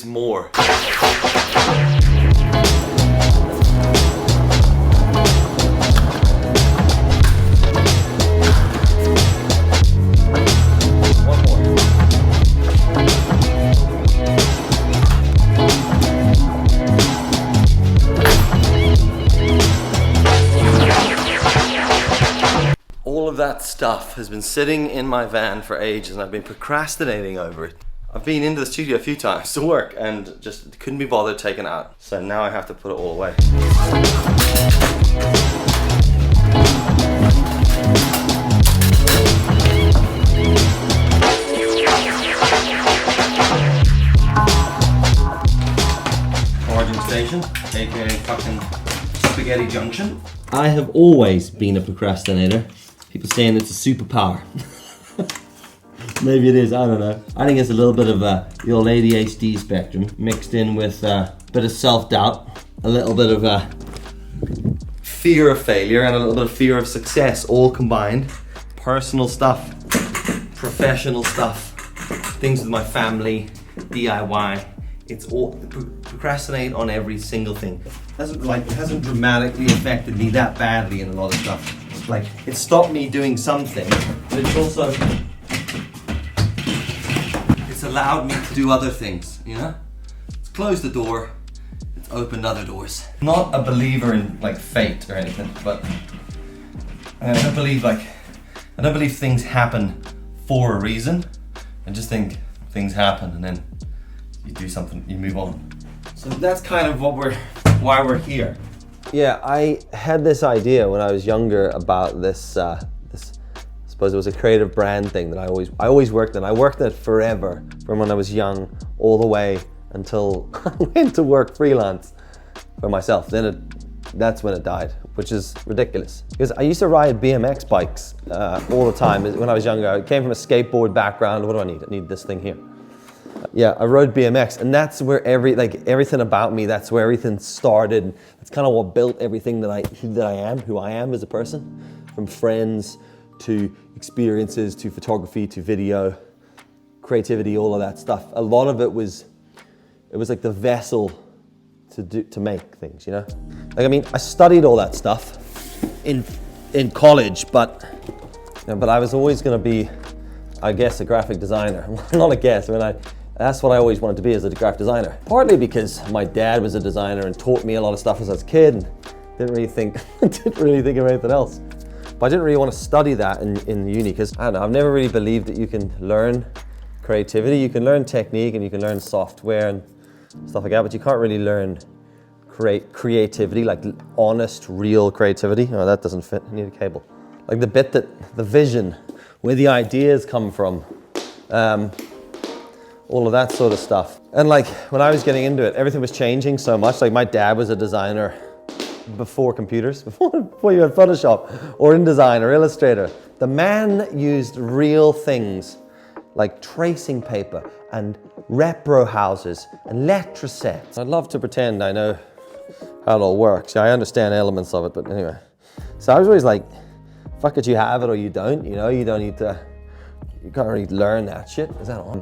more. All of that stuff has been sitting in my van for ages and I've been procrastinating over it. I've been into the studio a few times to work and just couldn't be bothered taking it out. So now I have to put it all away. Charging station, aka fucking Spaghetti Junction. I have always been a procrastinator. People saying it's a superpower. Maybe it is, I don't know. I think it's a little bit of the old ADHD spectrum mixed in with a bit of self-doubt, a little bit of fear of failure and a little bit of fear of success, all combined. Personal stuff, professional stuff, things with my family, DIY. It's all procrastinate on every single thing. It hasn't dramatically affected me that badly in a lot of stuff. Like, it stopped me doing something, but it's also it's allowed me to do other things, you know? It's closed the door, it's opened other doors. Not a believer in like fate or anything, but I don't believe things happen for a reason. I just think things happen and then you do something, you move on. So that's kind of why we're here. Yeah, I had this idea when I was younger about this. I suppose it was a creative brand thing that I always worked in. I worked at it forever, from when I was young all the way until I went to work freelance for myself. That's when it died, which is ridiculous. Because I used to ride BMX bikes all the time when I was younger. I came from a skateboard background. What do I need? I need this thing here. Yeah, I rode BMX, and that's where everything about me, that's where everything started. That's kind of what built everything who I am as a person. From friends to experiences to photography to video, creativity, all of that stuff. A lot of it was like the vessel to make things, you know? Like, I mean, I studied all that stuff in college, but I was always gonna be, I guess, a graphic designer. Not a guess, that's what I always wanted to be, as a graphic designer. Partly because my dad was a designer and taught me a lot of stuff as I was a kid and didn't really think of anything else. But I didn't really want to study that in uni because, I don't know, I've never really believed that you can learn creativity. You can learn technique and you can learn software and stuff like that, but you can't really learn creativity, like honest, real creativity. Oh, that doesn't fit, I need a cable. Like the vision, where the ideas come from, all of that sort of stuff. And like, when I was getting into it, everything was changing so much. Like, my dad was a designer before computers, before you had Photoshop or InDesign or Illustrator. The man used real things like tracing paper and repro houses and letrosets. I'd love to pretend I know how it all works. I understand elements of it, but anyway. So I was always like, fuck it, you have it or you don't, you know? You can't really learn that shit. Is that on?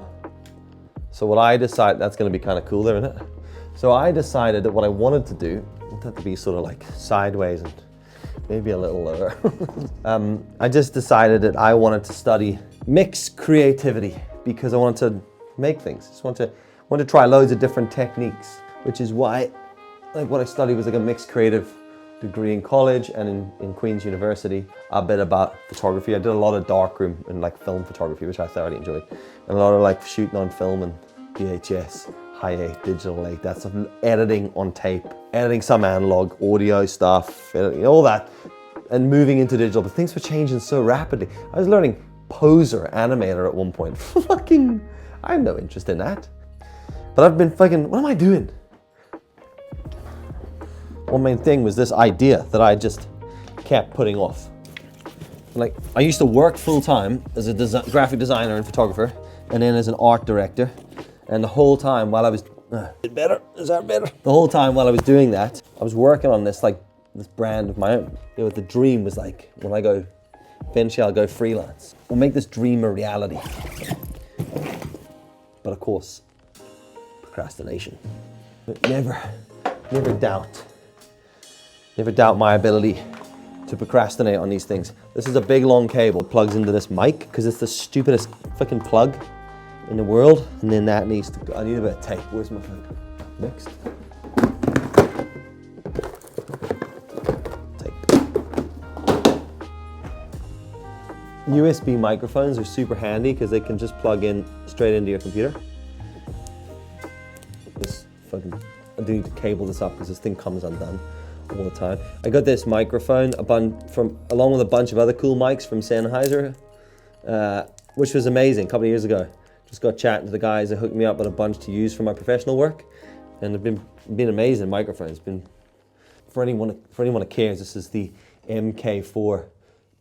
So what I decided, that's gonna be kind of cool there, isn't it? So I decided that what I wanted to do, I wanted to be sort of like sideways and maybe a little lower. I just decided that I wanted to study mixed creativity because I wanted to make things. Just wanted to try loads of different techniques, which is why like what I studied was like a mixed creative degree in college and in Queen's University, a bit about photography. I did a lot of darkroom and like film photography, which I thoroughly enjoyed. And a lot of like shooting on film and VHS, high 8, digital 8, that stuff, editing on tape, editing some analog, audio stuff, all that, and moving into digital. But things were changing so rapidly. I was learning Poser Animator at one point. I have no interest in that. But I've been what am I doing? One main thing was this idea that I just kept putting off. Like, I used to work full time as a graphic designer and photographer, and then as an art director. And the whole time while I was, is that better? The whole time while I was doing that, I was working on this brand of my own. You know, the dream was like, when I go, eventually I'll go freelance. We'll make this dream a reality. But of course, procrastination. But never doubt my ability to procrastinate on these things. This is a big long cable. It plugs into this mic because it's the stupidest fucking plug in the world. And then that needs to, I need a bit of tape. Where's my phone? Next. Tape. USB microphones are super handy because they can just plug in straight into your computer. I do need to cable this up because this thing comes undone all the time. I got this microphone along with a bunch of other cool mics from Sennheiser, which was amazing a couple of years ago. Just got chatting to the guys that hooked me up with a bunch to use for my professional work, and they've been amazing microphones. For anyone that cares, this is the MK4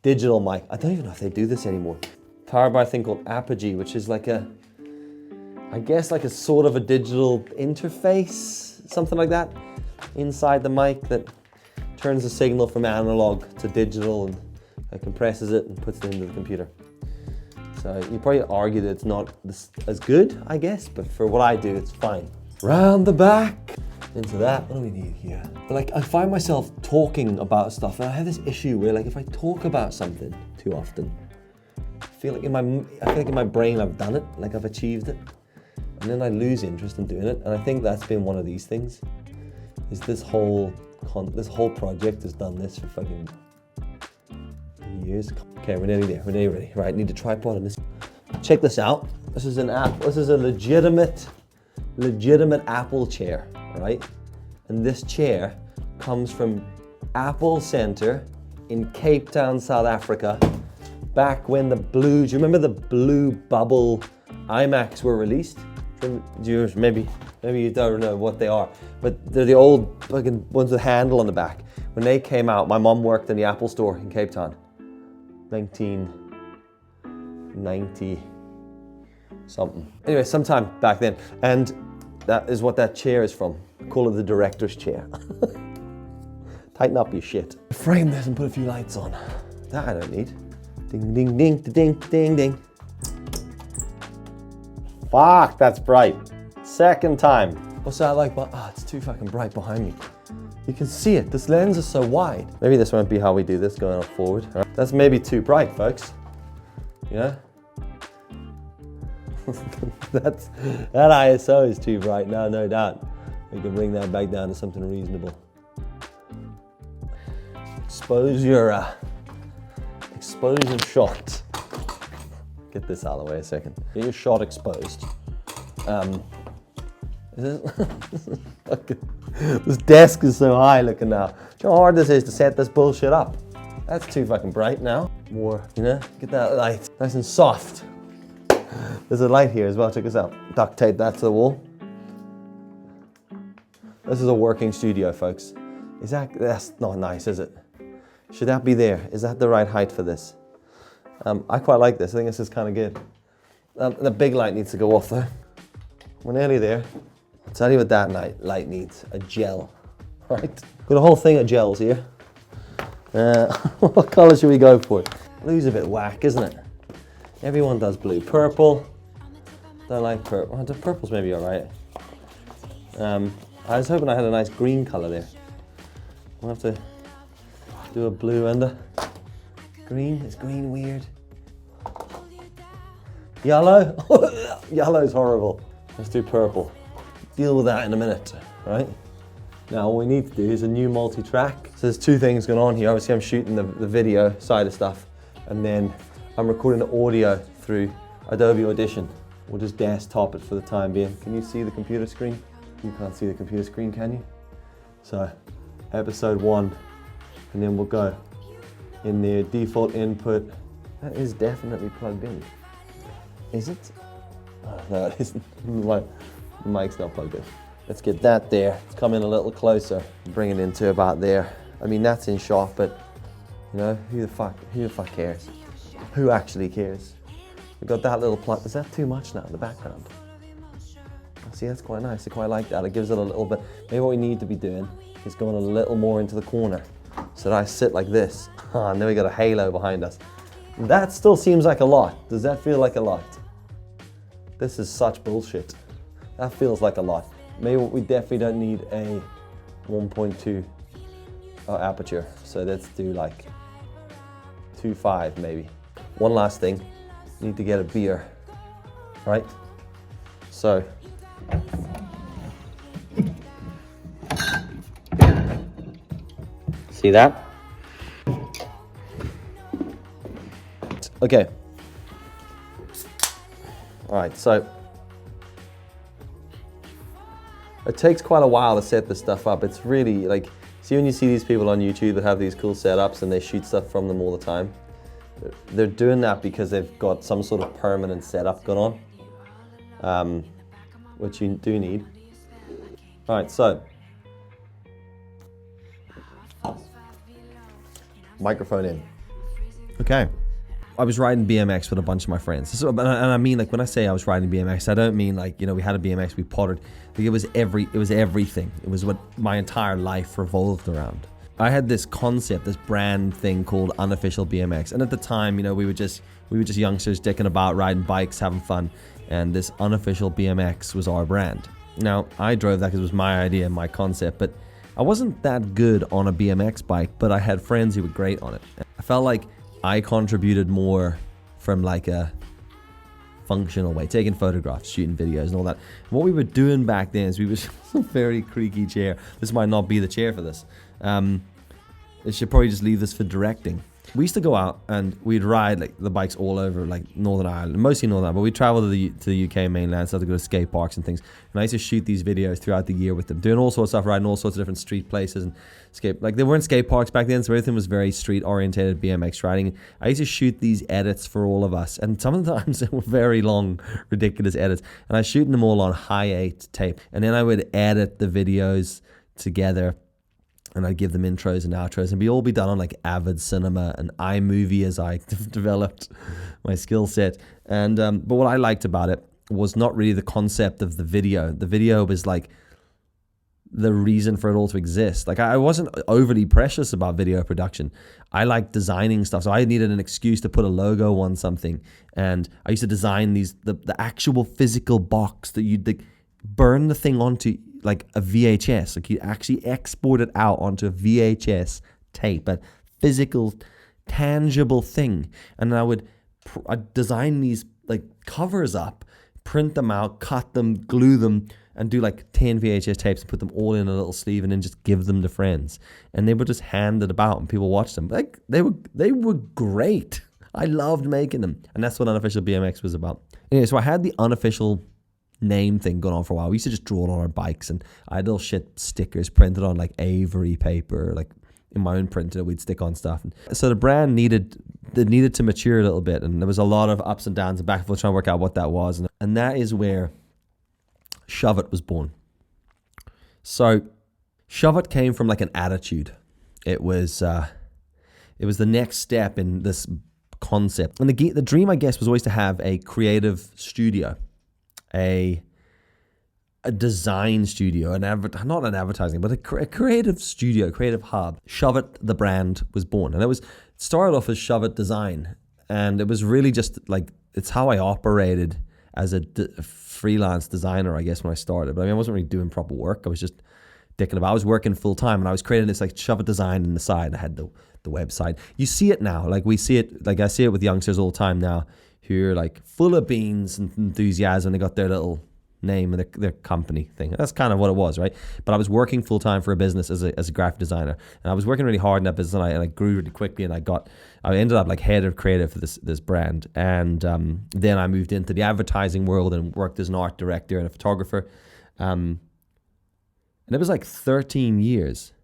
digital mic. I don't even know if they do this anymore. Powered by a thing called Apogee, which is like a sort of a digital interface, something like that, inside the mic that turns the signal from analog to digital and compresses it and puts it into the computer. So you probably argue that it's not as good, I guess, but for what I do, it's fine. Round the back, into that. What do we need here? But like, I find myself talking about stuff, and I have this issue where, like, if I talk about something too often, I feel like in my brain I've done it, like I've achieved it. And then I lose interest in doing it, and I think that's been one of these things. Is this whole project has done this for fucking years. Okay, we're nearly there. We're nearly ready. Right, need a tripod on this. Check this out. This is This is a legitimate Apple chair, right? And this chair comes from Apple Center in Cape Town, South Africa. Back when do you remember the blue bubble iMacs were released? Maybe you don't know what they are, but they're the old fucking ones with a handle on the back. When they came out, my mom worked in the Apple store in Cape Town, 1990 something. Anyway, sometime back then, and that is what that chair is from. I call it the director's chair. Tighten up your shit. Frame this and put a few lights on. That I don't need. Ding, ding, ding, ding, ding, ding. Fuck, that's bright. Second time. What's that like? It's too fucking bright behind me. You can see it. This lens is so wide. Maybe this won't be how we do this going forward. Right. That's maybe too bright, folks. Yeah? That ISO is too bright. No doubt. We can bring that back down to something reasonable. Expose your shot. Get this out of the way a second. Get your shot exposed. This desk is so high looking now. Do you know how hard this is to set this bullshit up? That's too fucking bright now. More, get that light nice and soft. There's a light here as well, check this out. Duct tape that to the wall. This is a working studio, folks. That's not nice, is it? Should that be there? Is that the right height for this? I quite like this. I think this is kind of good. The big light needs to go off though. We're nearly there. I'll tell you what that light needs. A gel, right? Got a whole thing of gels here. What color should we go for? Blue's a bit whack, isn't it? Everyone does blue. Purple. Don't like purple. The purple's maybe all right. I was hoping I had a nice green color there. We'll have to do a blue and a green. Is green weird? Yellow? Yellow's horrible. Let's do purple. Deal with that in a minute, right? Now what we need to do is a new multi-track. So there's two things going on here. Obviously I'm shooting the video side of stuff, and then I'm recording the audio through Adobe Audition. We'll just desktop it for the time being. Can you see the computer screen? You can't see the computer screen, can you? So episode 1, and then we'll go in the default input. That is definitely plugged in. Is it? Oh, no, it isn't. The mic's not plugged in. Let's get that there. Let's come in a little closer. Bring it into about there. I mean, that's in shot, but who the fuck cares? Who actually cares? We've got that little plug. Is that too much now in the background? See, that's quite nice. I quite like that. It gives it a little bit. Maybe what we need to be doing is going a little more into the corner so that I sit like this. And then we got a halo behind us. That still seems like a lot. Does that feel like a lot? This is such bullshit. That feels like a lot. Maybe we definitely don't need a 1.2 aperture. So let's do like 2.5 maybe. One last thing, need to get a beer, right? So, see that? Okay. All right, so it takes quite a while to set this stuff up. It's really like, see when you see these people on YouTube that have these cool setups and they shoot stuff from them all the time? They're doing that because they've got some sort of permanent setup going on, which you do need. All right, so microphone in. Okay. I was riding BMX with a bunch of my friends. So, and I mean, like when I say I was riding BMX, I don't mean like, you know, we had a BMX, we pottered. Like it was everything. It was what my entire life revolved around. I had this concept, this brand thing called Unofficial BMX. And at the time, you know, we were just youngsters dicking about, riding bikes, having fun. And this Unofficial BMX was our brand. Now, I drove that because it was my idea, my concept, but I wasn't that good on a BMX bike, but I had friends who were great on it. I felt like I contributed more from like a functional way, taking photographs, shooting videos and all that. What we were doing back then is we were a very creaky chair. This might not be the chair for this. I should probably just leave this for directing. We used to go out and we'd ride like the bikes all over like Northern Ireland, mostly Northern Ireland, but we'd travel to the UK mainland, so I had to go to skate parks and things. And I used to shoot these videos throughout the year with them, doing all sorts of stuff, riding all sorts of different street places and skate. Like they weren't skate parks back then, so everything was very street oriented BMX riding. I used to shoot these edits for all of us, and sometimes they were very long, ridiculous edits. And I was shooting them all on Hi8 tape, and then I would edit the videos together. And I'd give them intros and outros, and all be done on like Avid Cinema and iMovie as I developed my skill set. And but what I liked about it was not really the concept of the video. The video was like the reason for it all to exist. Like I wasn't overly precious about video production. I liked designing stuff, so I needed an excuse to put a logo on something. And I used to design the actual physical box that you'd like, burn the thing onto, like a VHS, like you actually export it out onto a VHS tape, a physical, tangible thing. And I'd design these like covers up, print them out, cut them, glue them, and do like 10 VHS tapes and put them all in a little sleeve and then just give them to friends. And they would just hand it about and people watched them. Like they were great. I loved making them. And that's what Unofficial BMX was about. Anyway, so I had the Unofficial name thing going on for a while. We used to just draw it on our bikes, and I had little shit stickers printed on like Avery paper, like in my own printer we'd stick on stuff. And so the brand needed to mature a little bit, and there was a lot of ups and downs and back and forth trying to work out what that was, and that is where Shoveit was born. So Shoveit came from like an attitude. It was the next step in this concept, and the dream, I guess, was always to have a creative studio, a design studio, not an advertising, but a creative studio, creative hub. Shoveit, the brand, was born. And it started off as Shoveit Design. And it was really just like, it's how I operated as a freelance designer, I guess, when I started. But I mean, I wasn't really doing proper work. I was just dicking about. I was working full time, and I was creating this like Shoveit Design on the side. I had the website. You see it now. Like we see it, like I see it with youngsters all the time now, who are like full of beans and enthusiasm. They got their little name and their company thing. That's kind of what it was, right? But I was working full time for a business as a graphic designer, and I was working really hard in that business, and I grew really quickly, and I ended up like head of creative for this brand. And then I moved into the advertising world and worked as an art director and a photographer. And it was like 13 years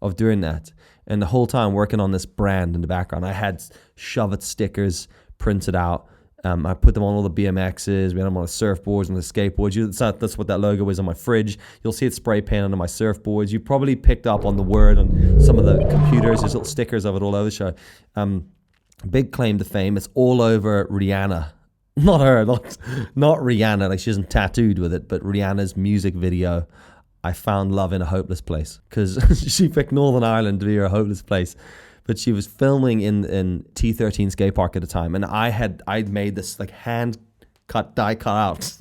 of doing that, and the whole time working on this brand in the background. I had Shoveit stickers printed out. I put them on all the BMXs. We had them on the surfboards and the skateboards. That's what that logo is on my fridge. You'll see it spray painted on my surfboards. You probably picked up on the word on some of the computers. There's little stickers of it all over the show. Big claim to fame. It's all over Rihanna. Not her, not Rihanna. Like she isn't tattooed with it, but Rihanna's music video, I Found Love in a Hopeless Place. Because she picked Northern Ireland to be her hopeless place. But she was filming in T13 skate park at the time, and I'd made this like hand cut, die cut out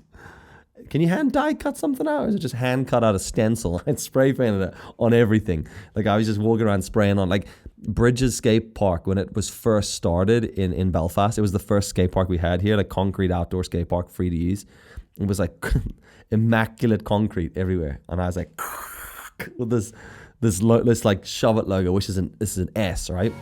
can you hand die cut something out? Or is it just hand cut out a stencil? I'd spray painted it on everything. Like I was just walking around spraying on like Bridges Skate Park when it was first started in Belfast. It was the first skate park we had here, like concrete outdoor skate park, free to use. It was like immaculate concrete everywhere. And I was like, with this like Shoveit logo, which is this is an S, right?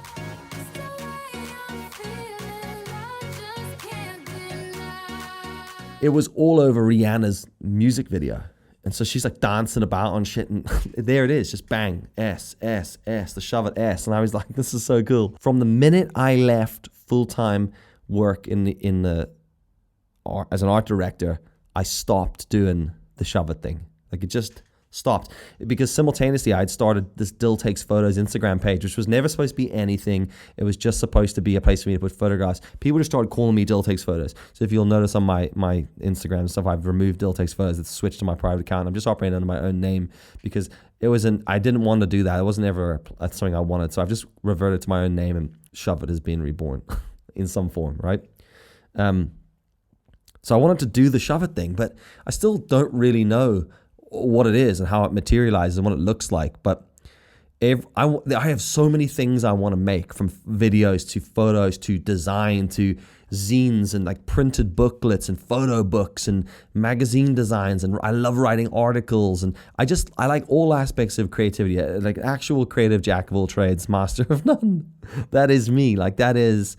It was all over Rihanna's music video. And so she's like dancing about on shit, and there it is, just bang, S, S, S, the Shoveit S. And I was like, this is so cool. From the minute I left full-time work as an art director, I stopped doing the Shoveit thing. Like it just stopped, because simultaneously I'd started this Dill Takes Photos Instagram page, which was never supposed to be anything. It was just supposed to be a place for me to put photographs. People just started calling me Dill Takes Photos. So if you'll notice on my Instagram and stuff, I've removed Dill Takes Photos. It's switched to my private account. I'm just operating under my own name because I didn't want to do that. It wasn't ever something I wanted. So I've just reverted to my own name, and Shoveit has been reborn in some form, right? So I wanted to do the Shoveit thing, but I still don't really know what it is and how it materializes and what it looks like. But I have so many things I want to make, from videos to photos to design to zines and like printed booklets and photo books and magazine designs. And I love writing articles, and I like all aspects of creativity, like actual creative jack of all trades, master of none. That is me. Like that is,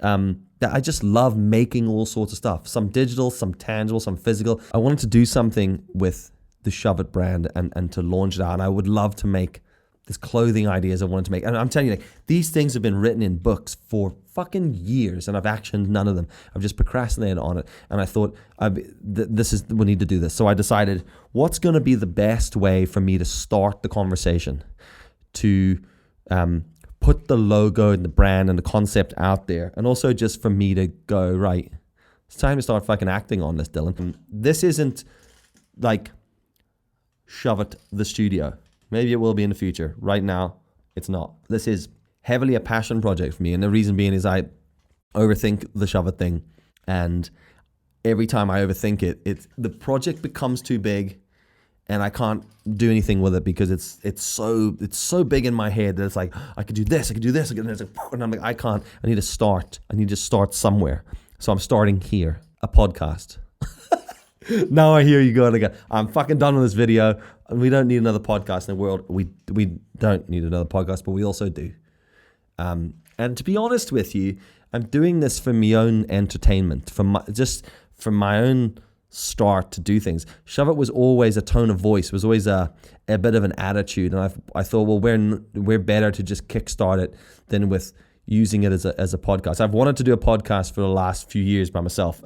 that I just love making all sorts of stuff, some digital, some tangible, some physical. I wanted to do something with the Shoveit brand and to launch it out. And I would love to make this clothing ideas I wanted to make. And I'm telling you, like, these things have been written in books for fucking years, and I've actioned none of them. I've just procrastinated on it. And I thought, we need to do this. So I decided, what's going to be the best way for me to start the conversation, to put the logo and the brand and the concept out there, and also just for me to go, right, it's time to start fucking acting on this, Dylan. This isn't like Shoveit the studio. Maybe it will be in the future. Right now, it's not. This is heavily a passion project for me, and the reason being is I overthink the Shoveit thing, and every time I overthink it, the project becomes too big, and I can't do anything with it because it's so big in my head that it's like, I could do this, and I'm like, I can't. I need to start somewhere. So I'm starting here, a podcast. Now I hear you going again, I'm fucking done with this video, and we don't need another podcast in the world. We don't need another podcast, but we also do. And to be honest with you, I'm doing this for my own entertainment, for my own start to do things. Shoveit was always a tone of voice, was always a bit of an attitude, and I thought, well, we're better to just kickstart it than with using it as a podcast. I've wanted to do a podcast for the last few years by myself.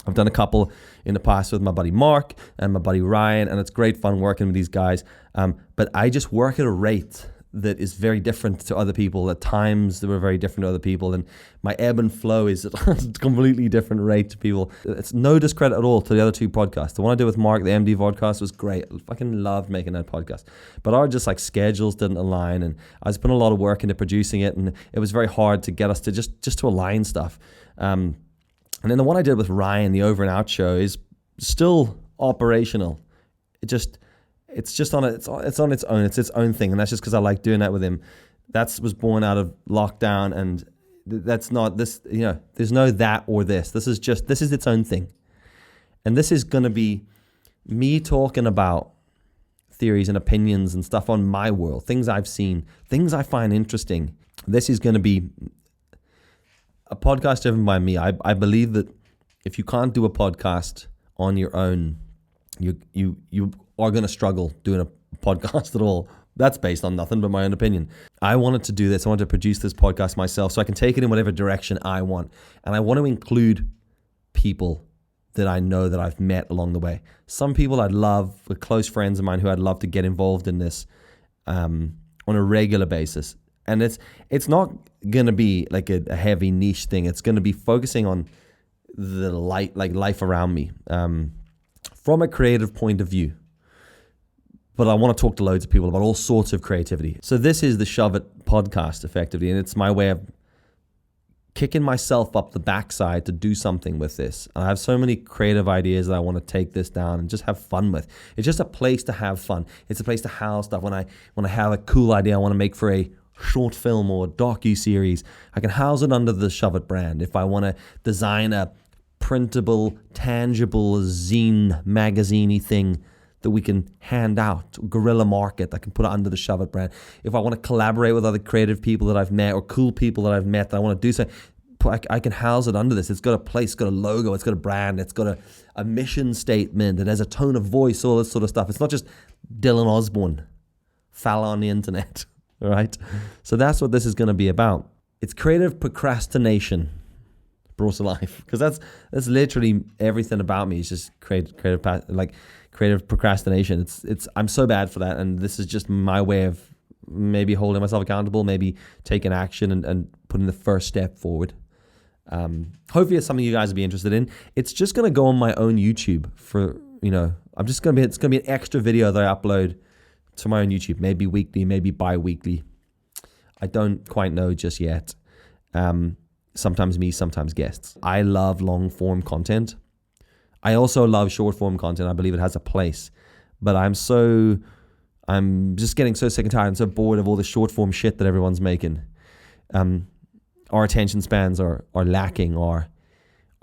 I've done a couple in the past with my buddy Mark and my buddy Ryan, and it's great fun working with these guys. But I just work at a rate that is very different to other people. At times, they were very different to other people, and my ebb and flow is at a completely different rate to people. It's no discredit at all to the other two podcasts. The one I did with Mark, the MD podcast, was great. I fucking loved making that podcast. But our just like schedules didn't align, and I was putting a lot of work into producing it, and it was very hard to get us to just to align stuff. And then the one I did with Ryan, the Over and Out show, is still operational. It's on its own. It's its own thing, and that's just because I like doing that with him. That was born out of lockdown, and that's not this. You know, there's no that or this. This is its own thing, and this is going to be me talking about theories and opinions and stuff on my world, things I've seen, things I find interesting. This is going to be a podcast driven by me. I believe that if you can't do a podcast on your own, you are going to struggle doing a podcast at all. That's based on nothing but my own opinion. I wanted to do this. I wanted to produce this podcast myself so I can take it in whatever direction I want. And I want to include people that I know that I've met along the way. Some people I'd love, with close friends of mine who I'd love to get involved in this on a regular basis. And it's not going to be like a heavy niche thing. It's going to be focusing on the life around me from a creative point of view. But I want to talk to loads of people about all sorts of creativity. So this is the Shoveit podcast, effectively, and it's my way of kicking myself up the backside to do something with this. And I have so many creative ideas that I want to take this down and just have fun with. It's just a place to have fun. It's a place to house stuff. When I have a cool idea I want to make for a short film or a docu-series, I can house it under the Shoveit brand. If I want to design a printable, tangible zine, magazine-y thing that we can hand out, guerrilla market, I can put it under the Shoveit brand. If I want to collaborate with other creative people that I've met or cool people that I've met that I want to do so, I can house it under this. It's got a place, it's got a logo, it's got a brand, it's got a mission statement, it has a tone of voice, all this sort of stuff. It's not just Dylan Osborne, fella on the internet, all right? So that's what this is going to be about. It's creative procrastination brought to life, because that's literally everything about me. It's just creative procrastination. It's I'm so bad for that, and this is just my way of maybe holding myself accountable, maybe taking action and putting the first step forward. Hopefully it's something you guys will be interested in. It's just going to go on my own YouTube for, it's going to be an extra video that I upload to my own YouTube, maybe weekly, maybe bi-weekly. I don't quite know just yet. Sometimes me, sometimes guests. I love long form content. I also love short form content. I believe it has a place, but I'm just getting so sick and tired and so bored of all the short form shit that everyone's making. Our attention spans are lacking, or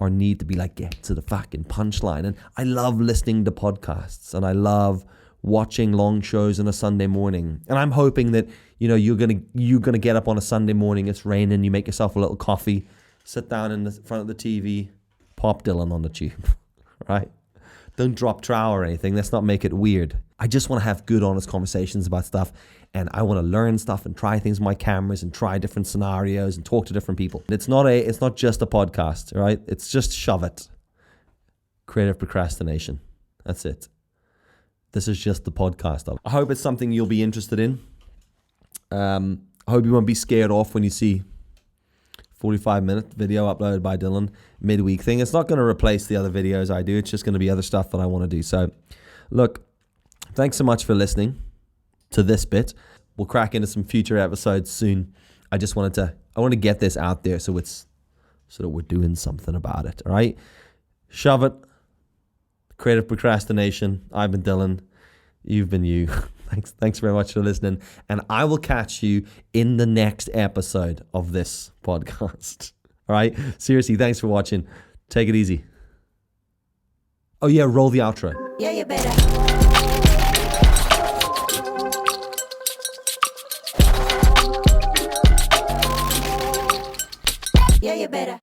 need to be like, get to the fucking punchline. And I love listening to podcasts, and I love watching long shows on a Sunday morning. And I'm hoping that, you're gonna get up on a Sunday morning, it's raining, you make yourself a little coffee, sit down in the front of the TV, pop Dylan on the tube, right? Don't drop trow or anything. Let's not make it weird. I just want to have good, honest conversations about stuff, and I want to learn stuff and try things with my cameras and try different scenarios and talk to different people. It's not just a podcast, right? It's just Shoveit. Creative procrastination. That's it. This is just the podcast. I hope it's something you'll be interested in. I hope you won't be scared off when you see 45-minute video uploaded by Dylan, midweek thing. It's not going to replace the other videos I do. It's just going to be other stuff that I want to do. So, look, thanks so much for listening to this bit. We'll crack into some future episodes soon. I want to get this out there so that we're doing something about it. All right? Shoveit, creative procrastination. I've been Dylan. You've been you. Thanks very much for listening. And I will catch you in the next episode of this podcast. All right? Seriously, thanks for watching. Take it easy. Oh yeah, roll the outro. Yeah, you better. Yeah, you better.